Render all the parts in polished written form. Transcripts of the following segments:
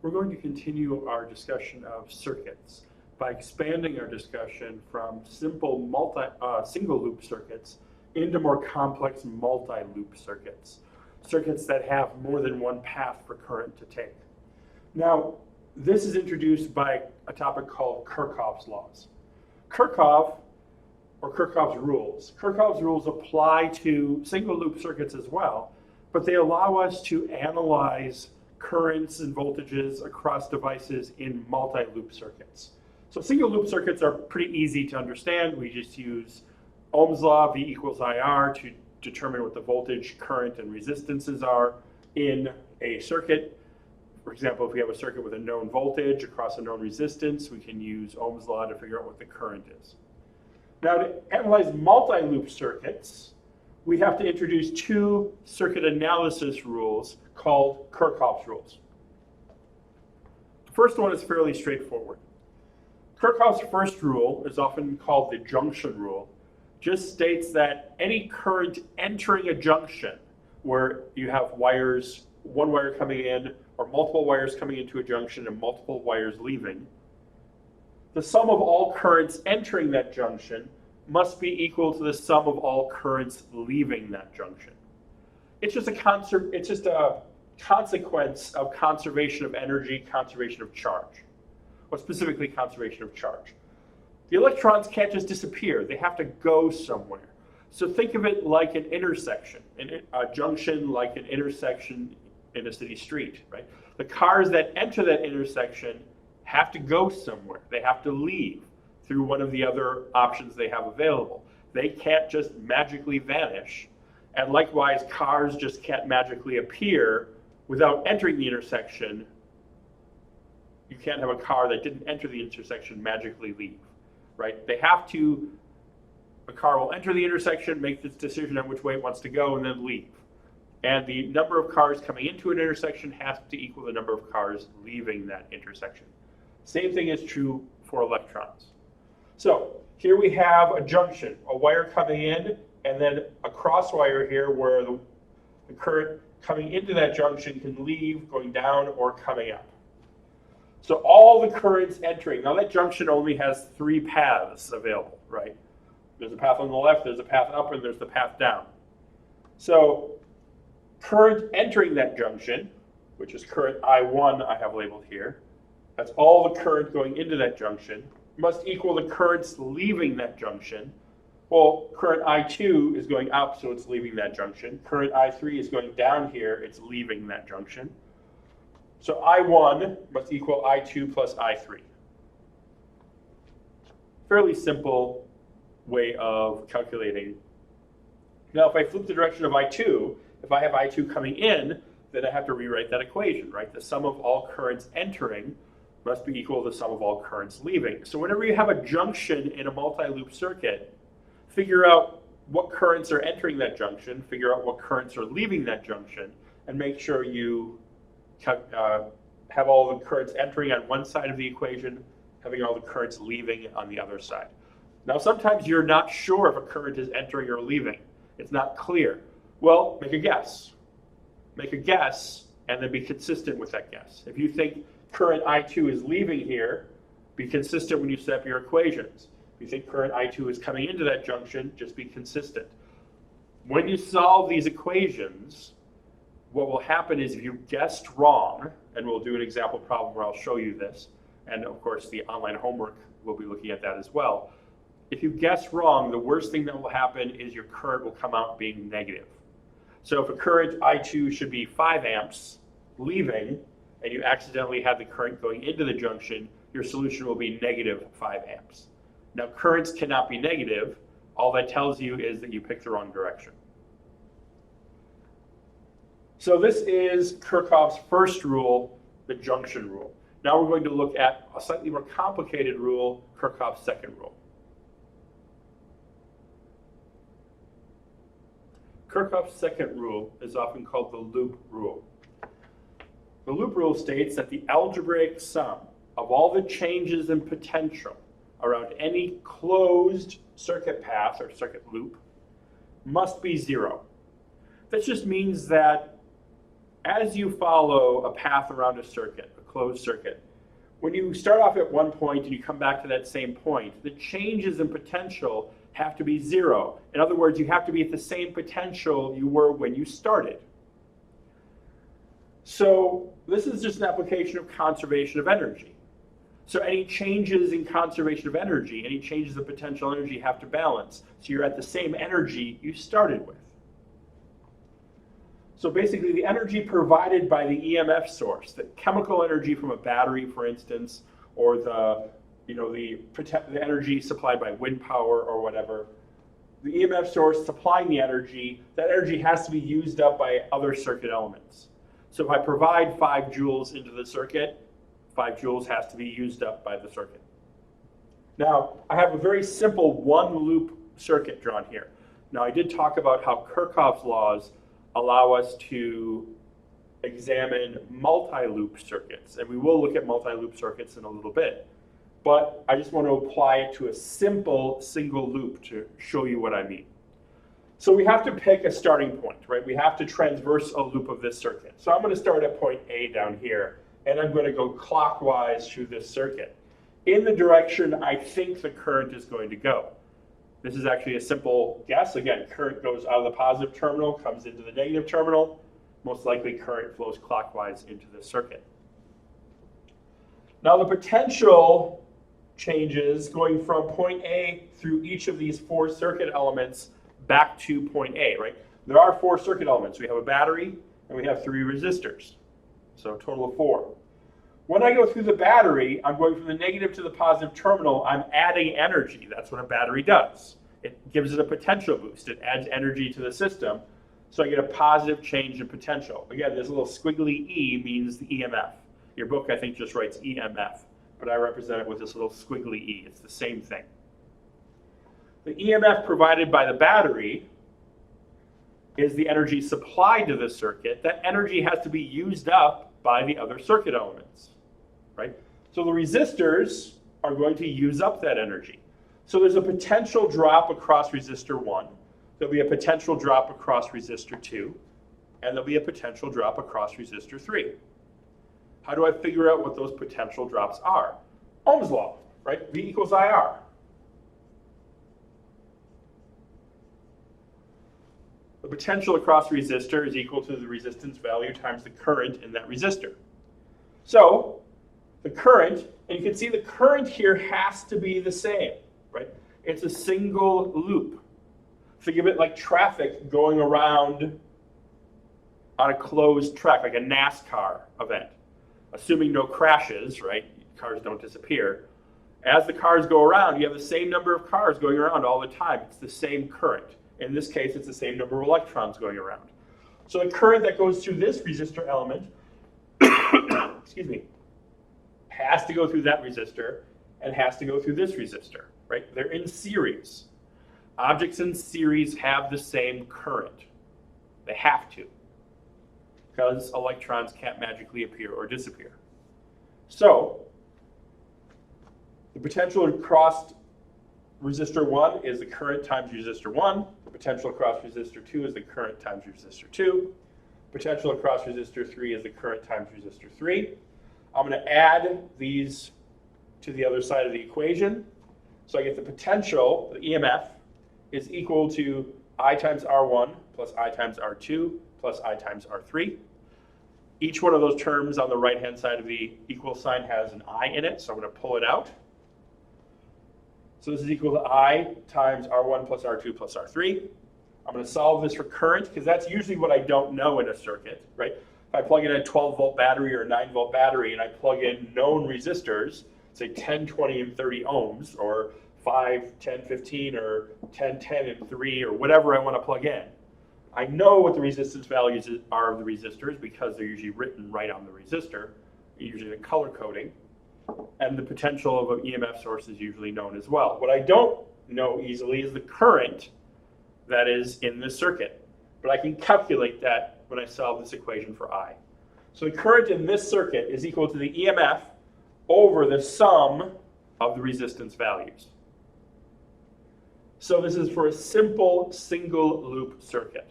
We're going to continue our discussion of circuits by expanding our discussion from simple single loop circuits into more complex multi-loop circuits, circuits that have more than one path for current to take. Now, this is introduced by a topic called Kirchhoff's laws. Kirchhoff's rules. Kirchhoff's rules apply to single loop circuits as well, but they allow us to analyze currents and voltages across devices in multi-loop circuits. So single loop circuits are pretty easy to understand. We just use Ohm's law, V equals IR, to determine what the voltage, current, and resistances are in a circuit. For example, if we have a circuit with a known voltage across a known resistance, we can use Ohm's law to figure out what the current is. Now, to analyze multi-loop circuits, we have to introduce two circuit analysis rules called Kirchhoff's rules. The first one is fairly straightforward. Kirchhoff's first rule is often called the junction rule. Just states that any current entering a junction where you have wires, one wire coming in or multiple wires coming into a junction and multiple wires leaving, the sum of all currents entering that junction must be equal to the sum of all currents leaving that junction. It's just a consequence of conservation of energy, conservation of charge, or specifically conservation of charge. The electrons can't just disappear, they have to go somewhere. So think of it like an intersection, a junction like an intersection in a city street, right? The cars that enter that intersection have to go somewhere. They have to leave through one of the other options they have available. They can't just magically vanish. And likewise, cars just can't magically appear without entering the intersection. You can't have a car that didn't enter the intersection magically leave, right? They have to, a car will enter the intersection, make this decision on which way it wants to go, and then leave. And the number of cars coming into an intersection has to equal the number of cars leaving that intersection. Same thing is true for electrons. So here we have a junction, a wire coming in, and then a cross wire here where the current coming into that junction can leave, going down or coming up. So all the currents entering, now that junction only has three paths available, right? There's a path on the left, there's a path up, and there's the path down. So current entering that junction, which is current I1 I have labeled here, that's all the current going into that junction, must equal the currents leaving that junction. Well, current I2 is going up, so it's leaving that junction. Current I3 is going down here, it's leaving that junction. So I1 must equal I2 plus I3. Fairly simple way of calculating. Now, if I flip the direction of I2, if I have I2 coming in, then I have to rewrite that equation, right? The sum of all currents entering must be equal to the sum of all currents leaving. So whenever you have a junction in a multi-loop circuit, figure out what currents are entering that junction, figure out what currents are leaving that junction, and make sure you have all the currents entering on one side of the equation, having all the currents leaving on the other side. Now, sometimes you're not sure if a current is entering or leaving. It's not clear. Well, make a guess. Make a guess and then be consistent with that guess. If you think current I2 is leaving here, be consistent when you set up your equations. If you think current I2 is coming into that junction, just be consistent. When you solve these equations, what will happen is if you guessed wrong, and we'll do an example problem where I'll show you this, and of course the online homework will be looking at that as well. If you guess wrong, the worst thing that will happen is your current will come out being negative. So if a current I2 should be 5 amps leaving, and you accidentally had the current going into the junction, your solution will be negative 5 amps. Now, currents cannot be negative. All that tells you is that you picked the wrong direction. So this is Kirchhoff's first rule, the junction rule. Now we're going to look at a slightly more complicated rule, Kirchhoff's second rule. Kirchhoff's second rule is often called the loop rule. The loop rule states that the algebraic sum of all the changes in potential around any closed circuit path or circuit loop must be 0. That just means that as you follow a path around a circuit, a closed circuit, when you start off at one point and you come back to that same point, the changes in potential have to be zero. In other words, you have to be at the same potential you were when you started. So this is just an application of conservation of energy. So any changes in conservation of energy, any changes in potential energy have to balance. So you're at the same energy you started with. So basically the energy provided by the EMF source, the chemical energy from a battery, for instance, or the energy supplied by wind power or whatever, the EMF source supplying the energy, that energy has to be used up by other circuit elements. So if I provide 5 joules into the circuit, 5 joules has to be used up by the circuit. Now, I have a very simple one-loop circuit drawn here. Now, I did talk about how Kirchhoff's laws allow us to examine multi-loop circuits, and we will look at multi-loop circuits in a little bit. But I just want to apply it to a simple single loop to show you what I mean. So we have to pick a starting point, right? We have to transverse a loop of this circuit. So I'm going to start at point A down here, and I'm going to go clockwise through this circuit in the direction I think the current is going to go. This is actually a simple guess. Again, current goes out of the positive terminal, comes into the negative terminal. Most likely current flows clockwise into this circuit. Now the potential changes going from point A through each of these 4 circuit elements back to point A, right? There are 4 circuit elements. We have a battery and we have 3 resistors. So a total of 4. When I go through the battery, I'm going from the negative to the positive terminal. I'm adding energy. That's what a battery does. It gives it a potential boost. It adds energy to the system. So I get a positive change in potential. Again, this little squiggly E means the EMF. Your book, I think, just writes EMF, but I represent it with this little squiggly E. It's the same thing. The EMF provided by the battery is the energy supplied to the circuit. That energy has to be used up by the other circuit elements, right? So the resistors are going to use up that energy. So there's a potential drop across resistor 1. There'll be a potential drop across resistor 2. And there'll be a potential drop across resistor 3. How do I figure out what those potential drops are? Ohm's law, right? V equals IR. The potential across resistor is equal to the resistance value times the current in that resistor. So the current, and you can see the current here has to be the same, right? It's a single loop. Think of it like traffic going around on a closed track, like a NASCAR event. Assuming no crashes, right? Cars don't disappear. As the cars go around, you have the same number of cars going around all the time. It's the same current. In this case, it's the same number of electrons going around. So the current that goes through this resistor element, excuse me, has to go through that resistor and has to go through this resistor, right? They're in series. Objects in series have the same current. They have to, because electrons can't magically appear or disappear. So the potential across resistor 1 is the current times resistor 1. The potential across resistor 2 is the current times resistor 2. Potential across resistor 3 is the current times resistor 3. I'm going to add these to the other side of the equation. So I get the potential, the EMF, is equal to I times R1 plus I times R2 plus I times R3. Each one of those terms on the right-hand side of the equal sign has an I in it, so I'm going to pull it out. So this is equal to I times R1 plus R2 plus R3. I'm going to solve this for current, because that's usually what I don't know in a circuit, right? If I plug in a 12-volt battery or a 9-volt battery and I plug in known resistors, say 10, 20, and 30 ohms, or 5, 10, 15, or 10, 10, and 3, or whatever I want to plug in, I know what the resistance values are of the resistors because they're usually written right on the resistor, usually the color coding. And the potential of an EMF source is usually known as well. What I don't know easily is the current that is in this circuit. But I can calculate that when I solve this equation for I. So the current in this circuit is equal to the EMF over the sum of the resistance values. So this is for a simple single loop circuit.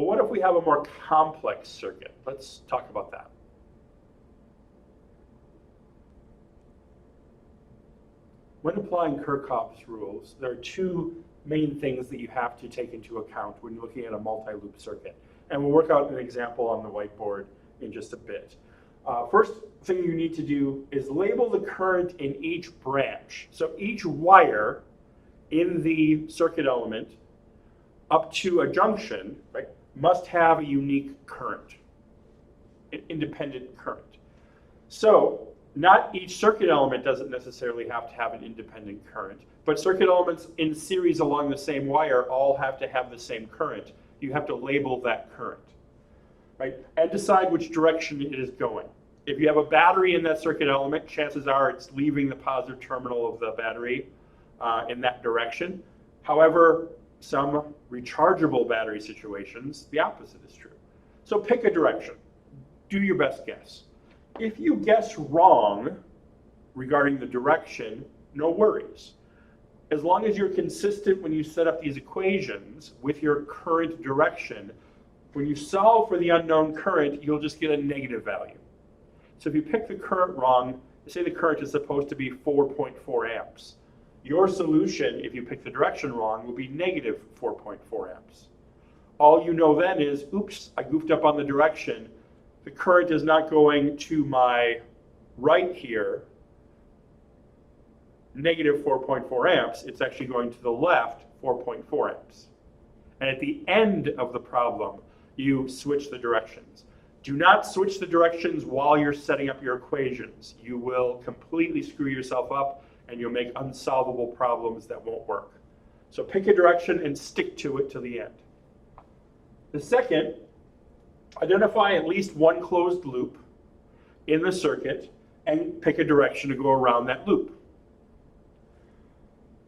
Well, what if we have a more complex circuit? Let's talk about that. When applying Kirchhoff's rules, there are two main things that you have to take into account when you're looking at a multi-loop circuit. And we'll work out an example on the whiteboard in just a bit. First thing you need to do is label the current in each branch. So each wire in the circuit element up to a junction, right, must have a unique current, an independent current. So not each circuit element doesn't necessarily have to have an independent current, but circuit elements in series along the same wire all have to have the same current. You have to label that current, right? And decide which direction it is going. If you have a battery in that circuit element, chances are it's leaving the positive terminal of the battery in that direction. However, some rechargeable battery situations, the opposite is true. So pick a direction. Do your best guess. If you guess wrong regarding the direction, no worries. As long as you're consistent when you set up these equations with your current direction, when you solve for the unknown current, you'll just get a negative value. So if you pick the current wrong, say the current is supposed to be 4.4 amps. Your solution, if you pick the direction wrong, will be negative 4.4 amps. All you know then is, oops, I goofed up on the direction. The current is not going to my right here, negative 4.4 amps. It's actually going to the left, 4.4 amps. And at the end of the problem, you switch the directions. Do not switch the directions while you're setting up your equations. You will completely screw yourself up and you'll make unsolvable problems that won't work. So pick a direction and stick to it to the end. The second, identify at least one closed loop in the circuit and pick a direction to go around that loop.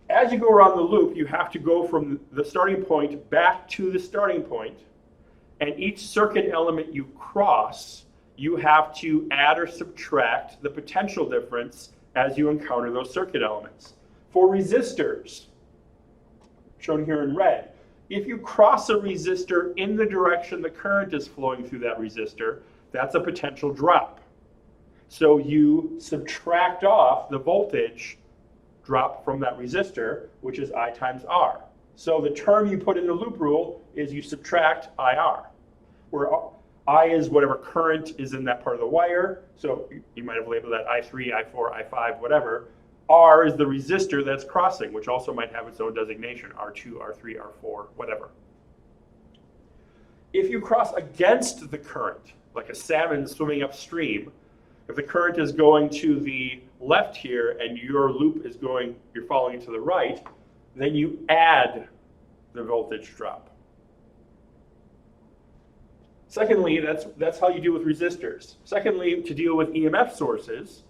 As you go around the loop, you have to go from the starting point back to the starting point, and each circuit element you cross, you have to add or subtract the potential difference as you encounter those circuit elements. For resistors, shown here in red, if you cross a resistor in the direction the current is flowing through that resistor, that's a potential drop. So you subtract off the voltage drop from that resistor, which is I times R. So the term you put in the loop rule is you subtract IR, where I is whatever current is in that part of the wire. So you might have labeled that I3, I4, I5, whatever. R is the resistor that's crossing, which also might have its own designation, R2, R3, R4, whatever. If you cross against the current, like a salmon swimming upstream, if the current is going to the left here and your loop is going, you're following it to the right, then you add the voltage drop. Secondly, that's how you deal with resistors. Secondly, to deal with EMF sources,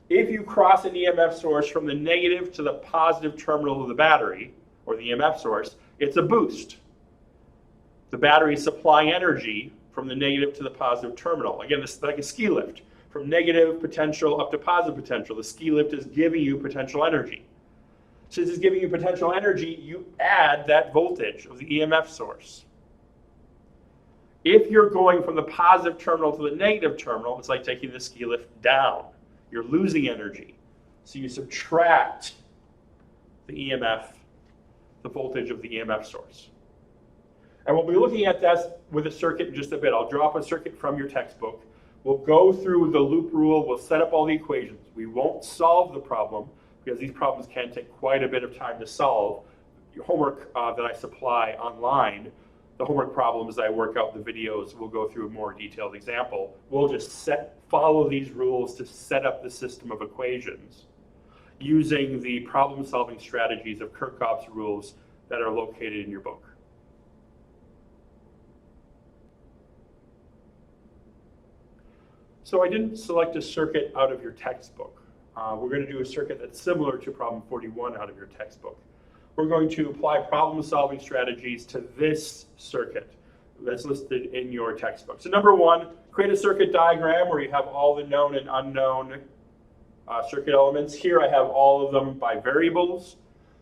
if you cross an EMF source from the negative to the positive terminal of the battery, or the EMF source, it's a boost. The battery is supplying energy from the negative to the positive terminal. Again, this is like a ski lift. From negative potential up to positive potential, the ski lift is giving you potential energy. Since it's giving you potential energy, you add that voltage of the EMF source. If you're going from the positive terminal to the negative terminal, it's like taking the ski lift down. You're losing energy. So you subtract the EMF, the voltage of the EMF source. And we'll be looking at that with a circuit in just a bit. I'll draw up a circuit from your textbook. We'll go through the loop rule. We'll set up all the equations. We won't solve the problem because these problems can take quite a bit of time to solve. Your homework that I supply online, the homework problems that I work out in the videos, we'll go through a more detailed example. We'll just follow these rules to set up the system of equations using the problem-solving strategies of Kirchhoff's rules that are located in your book. So I didn't select a circuit out of your textbook. We're going to do a circuit that's similar to problem 41 out of your textbook. We're going to apply problem-solving strategies to this circuit that's listed in your textbook. So number one, create a circuit diagram where you have all the known and unknown circuit elements. Here I have all of them by variables.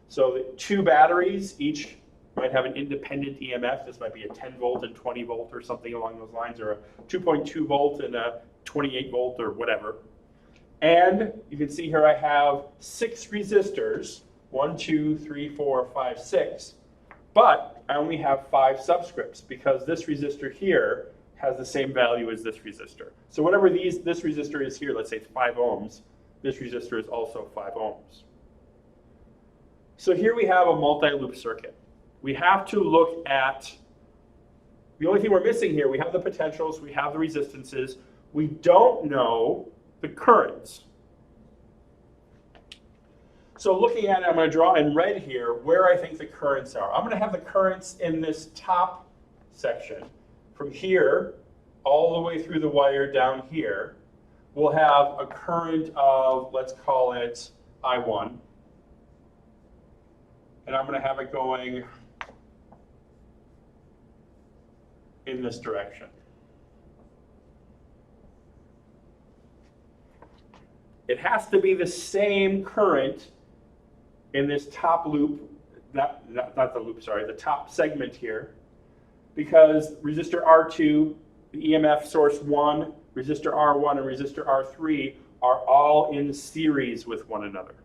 So the two batteries, each might have an independent EMF. This might be a 10 volt and 20 volt or something along those lines, or a 2.2 volt and a 28 volt or whatever. And you can see here I have 6 resistors, 1, 2, 3, 4, 5, 6. But I only have 5 subscripts because this resistor here has the same value as this resistor. So whatever this resistor is here, let's say it's 5 ohms, this resistor is also 5 ohms. So here we have a multi-loop circuit. We have to look at, the only thing we're missing here, we have the potentials, we have the resistances, we don't know the currents. So looking at it, I'm going to draw in red here where I think the currents are. I'm going to have the currents in this top section. From here all the way through the wire down here, we'll have a current of, let's call it I1. And I'm going to have it going in this direction. It has to be the same current in this top loop, not the loop, sorry, the top segment here, because resistor R2, the EMF source 1, resistor R1, and resistor R3 are all in series with one another.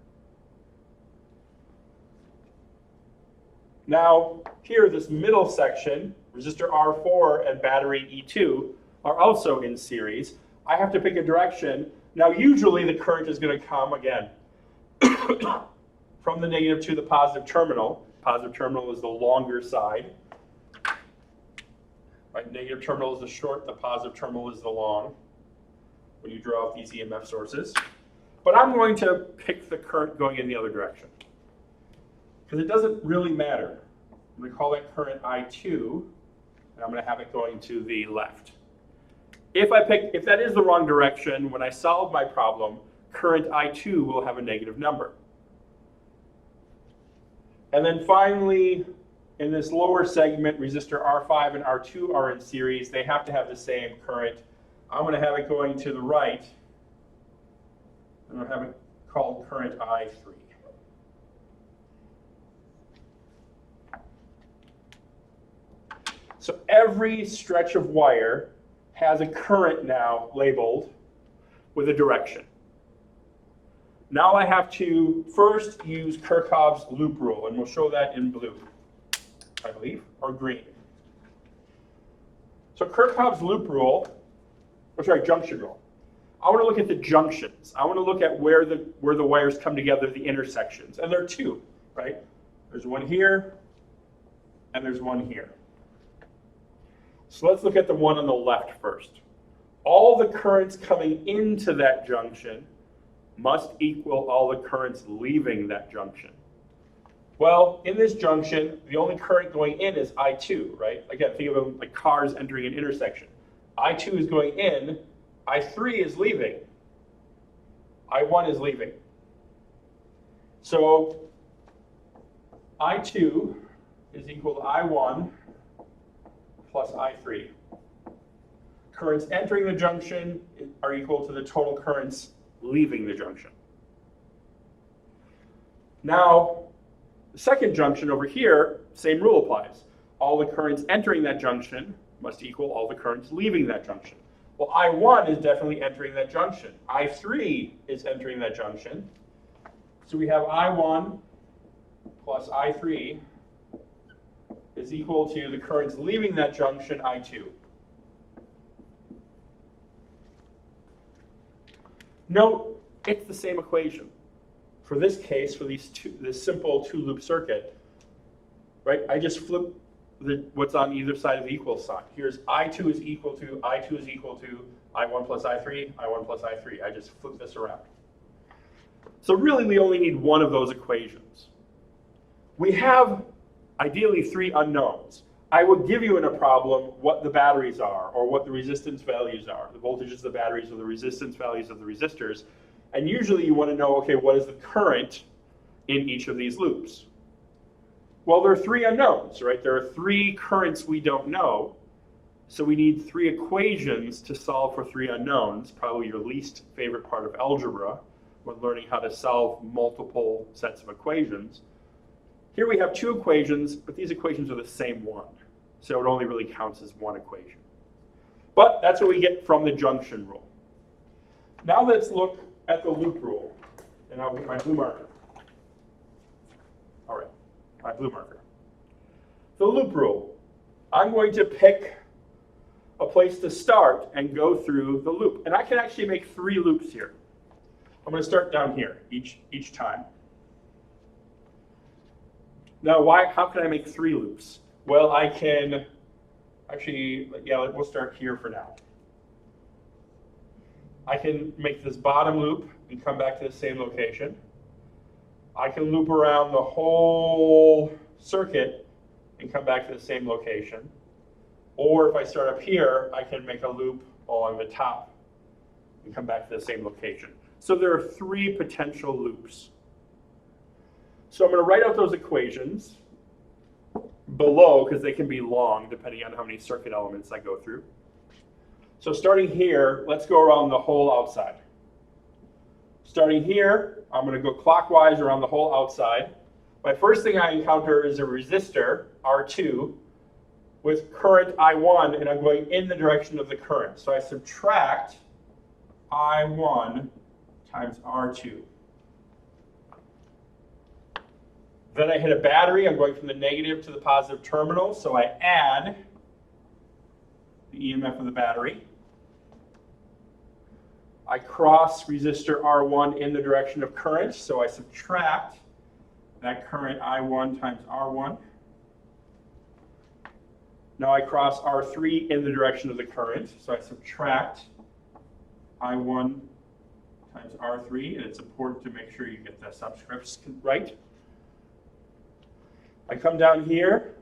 Now, here, this middle section, resistor R4 and battery E2 are also in series. I have to pick a direction. Now, usually the current is going to come, again, from the negative to the positive terminal. Positive terminal is the longer side. Right, negative terminal is the short, the positive terminal is the long, when you draw out these EMF sources. But I'm going to pick the current going in the other direction, because it doesn't really matter. I'm going to call that current I2, and I'm going to have it going to the left. If that is the wrong direction, when I solve my problem, current I2 will have a negative number. And then finally, in this lower segment, resistor R5 and R2 are in series. They have to have the same current. I'm going to have it going to the right. I'm going to have it called current I3. So every stretch of wire has a current now labeled with a direction. Now I have to first use Kirchhoff's loop rule, and we'll show that in blue, I believe, or green. So Kirchhoff's loop rule, junction rule. I want to look at the junctions. I want to look at where the wires come together, the intersections. And there are 2, right? There's one here, and there's one here. So let's look at the one on the left first. All the currents coming into that junction must equal all the currents leaving that junction. Well, in this junction, the only current going in is I2, right? Again, think of them like cars entering an intersection. I2 is going in, I3 is leaving, I1 is leaving. So I2 is equal to I1 plus I3. Currents entering the junction are equal to the total currents leaving the junction. Now, the second junction over here, same rule applies. All the currents entering that junction must equal all the currents leaving that junction. Well, I1 is definitely entering that junction. I3 is entering that junction. So we have I1 plus I3 is equal to the currents leaving that junction, I2. Note, it's the same equation. For this case, for this simple 2-loop circuit, right, I just flip what's on either side of the equal sign. Here's I2 is equal to I1 plus I3, I1 plus I3. I just flip this around. So really, we only need one of those equations. We have, ideally, 3 unknowns. I would give you in a problem what the batteries are, or what the resistance values are, the voltages of the batteries or the resistance values of the resistors. And usually you want to know, okay, what is the current in each of these loops? Well, there are 3 unknowns, right? There are 3 currents we don't know. So we need 3 equations to solve for 3 unknowns, probably your least favorite part of algebra when learning how to solve multiple sets of equations. Here we have two equations, but these equations are the same one. So it only really counts as one equation. But that's what we get from the junction rule. Now let's look at the loop rule. And I'll get my blue marker. All right, my blue marker. The loop rule. I'm going to pick a place to start and go through the loop. And I can actually make 3 loops here. I'm going to start down here each time. Now, how can I make 3 loops? Well, I can actually, we'll start here for now. I can make this bottom loop and come back to the same location. I can loop around the whole circuit and come back to the same location. Or if I start up here, I can make a loop along the top and come back to the same location. So there are 3 potential loops. So I'm going to write out those equations below because they can be long depending on how many circuit elements I go through. So starting here, let's go around the whole outside. Starting here, I'm going to go clockwise around the whole outside. My first thing I encounter is a resistor, R2, with current I1, and I'm going in the direction of the current. So I subtract I1 times R2. Then I hit a battery. I'm going from the negative to the positive terminal, so I add the EMF of the battery. I cross resistor R1 in the direction of current, so I subtract that current I1 times R1. Now I cross R3 in the direction of the current, so I subtract I1 times R3, and it's important to make sure you get the subscripts right. I come down here,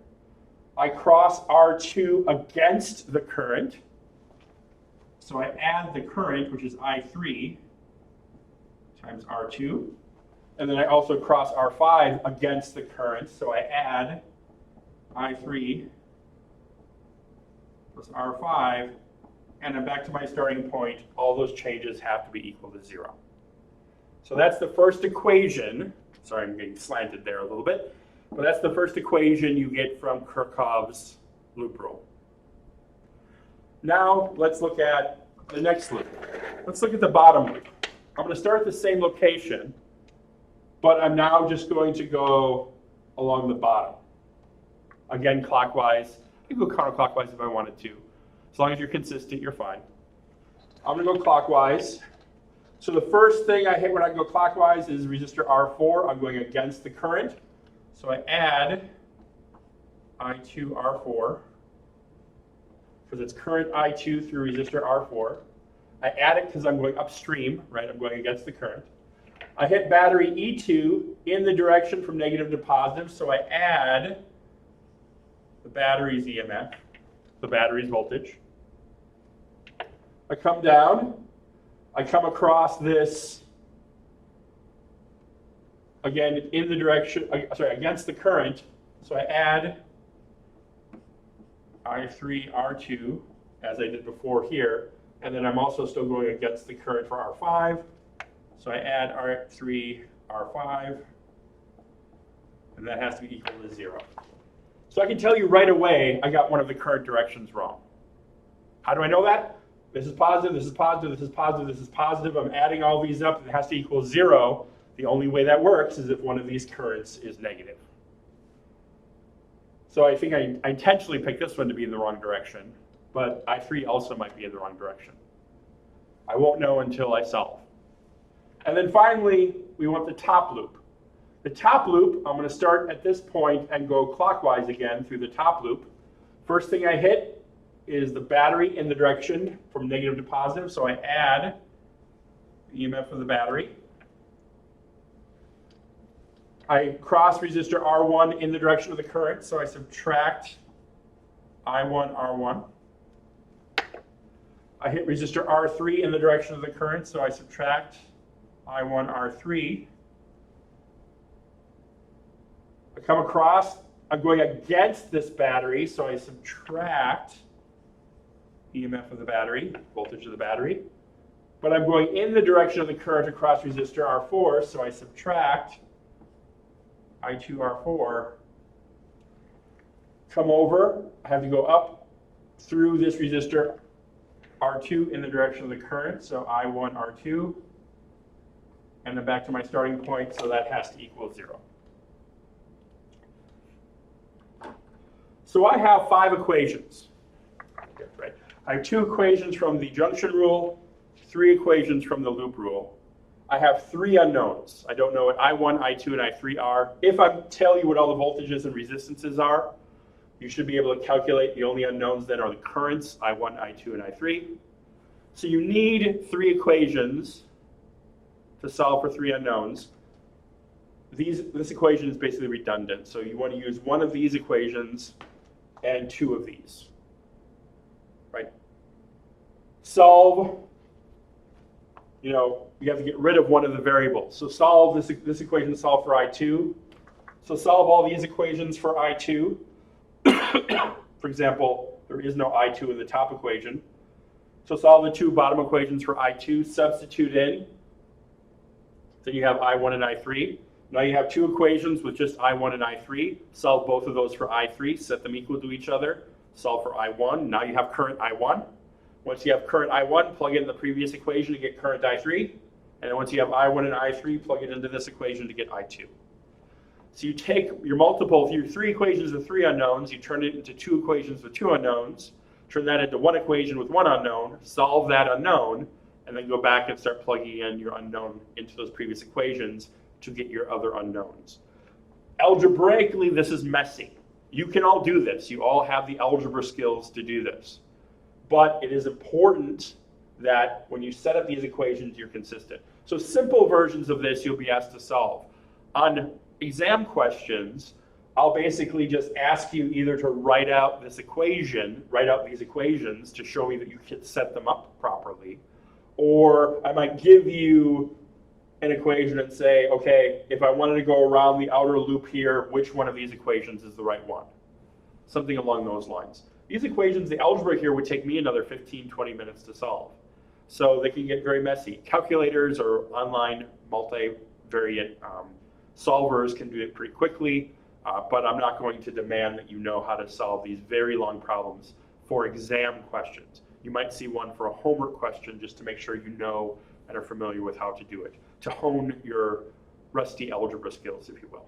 I cross R2 against the current, so I add the current, which is I3 times R2, and then I also cross R5 against the current, so I add I3 plus R5, and I'm back to my starting point. All those changes have to be equal to 0. So that's the first equation. Sorry, I'm getting slanted there a little bit. But that's the first equation you get from Kirchhoff's loop rule. Now let's look at the next loop. Let's look at the bottom loop. I'm going to start at the same location, but I'm now just going to go along the bottom. Again, clockwise. You can go counterclockwise if I wanted to. As long as you're consistent, you're fine. I'm going to go clockwise. So the first thing I hit when I go clockwise is resistor R4. I'm going against the current. So I add I2 R4, because it's current I2 through resistor R4. I add it because I'm going upstream, right? I'm going against the current. I hit battery E2 in the direction from negative to positive, so I add the battery's EMF, the battery's voltage. I come down, I come across this, again, in the direction, against the current, so I add I3 R2, as I did before here, and then I'm also still going against the current for R5, so I add R3 R5, and that has to be equal to 0. So I can tell you right away I got one of the current directions wrong. How do I know that? This is positive, this is positive, this is positive, this is positive. I'm adding all these up, it has to equal 0. The only way that works is if one of these currents is negative. So I think I intentionally picked this one to be in the wrong direction, but I3 also might be in the wrong direction. I won't know until I solve. And then finally, we want the top loop. The top loop, I'm going to start at this point and go clockwise again through the top loop. First thing I hit is the battery in the direction from negative to positive, so I add the EMF of the battery. I cross resistor R1 in the direction of the current, so I subtract I1 R1. I hit resistor R3 in the direction of the current, so I subtract I1 R3. I come across, I'm going against this battery, so I subtract EMF of the battery, voltage of the battery. But I'm going in the direction of the current across resistor R4, so I subtract I2, R4, come over, I have to go up through this resistor R2 in the direction of the current, so I1, R2, and then back to my starting point, so that has to equal 0. So I have 5 equations. Right? I have 2 equations from the junction rule, 3 equations from the loop rule. I have 3 unknowns. I don't know what I1, I2, and I3 are. If I tell you what all the voltages and resistances are, you should be able to calculate the only unknowns then are the currents, I1, I2, and I3. So you need 3 equations to solve for 3 unknowns. This equation is basically redundant, so you want to use one of these equations and 2 of these. Right? Solve, you have to get rid of one of the variables. So solve this equation, solve for I2. So solve all these equations for I2. For example, there is no I2 in the top equation. So solve the 2 bottom equations for I2, substitute in. Then you have I1 and I3. Now you have 2 equations with just I1 and I3. Solve both of those for I3, set them equal to each other. Solve for I1. Now you have current I1. Once you have current I1, plug it in the previous equation to get current I3. And then once you have I1 and I3, plug it into this equation to get I2. So you take your multiple, your 3 equations with 3 unknowns, you turn it into 2 equations with 2 unknowns, turn that into 1 equation with 1 unknown, solve that unknown, and then go back and start plugging in your unknown into those previous equations to get your other unknowns. Algebraically, this is messy. You can all do this. You all have the algebra skills to do this. But it is important that when you set up these equations, you're consistent. So simple versions of this you'll be asked to solve. On exam questions, I'll basically just ask you either to write out these equations to show me that you can set them up properly, or I might give you an equation and say, okay, if I wanted to go around the outer loop here, which one of these equations is the right one? Something along those lines. These equations, the algebra here would take me another 15, 20 minutes to solve. So they can get very messy. Calculators or online multivariate solvers can do it pretty quickly, but I'm not going to demand that you know how to solve these very long problems for exam questions. You might see one for a homework question just to make sure you know and are familiar with how to do it, to hone your rusty algebra skills, if you will.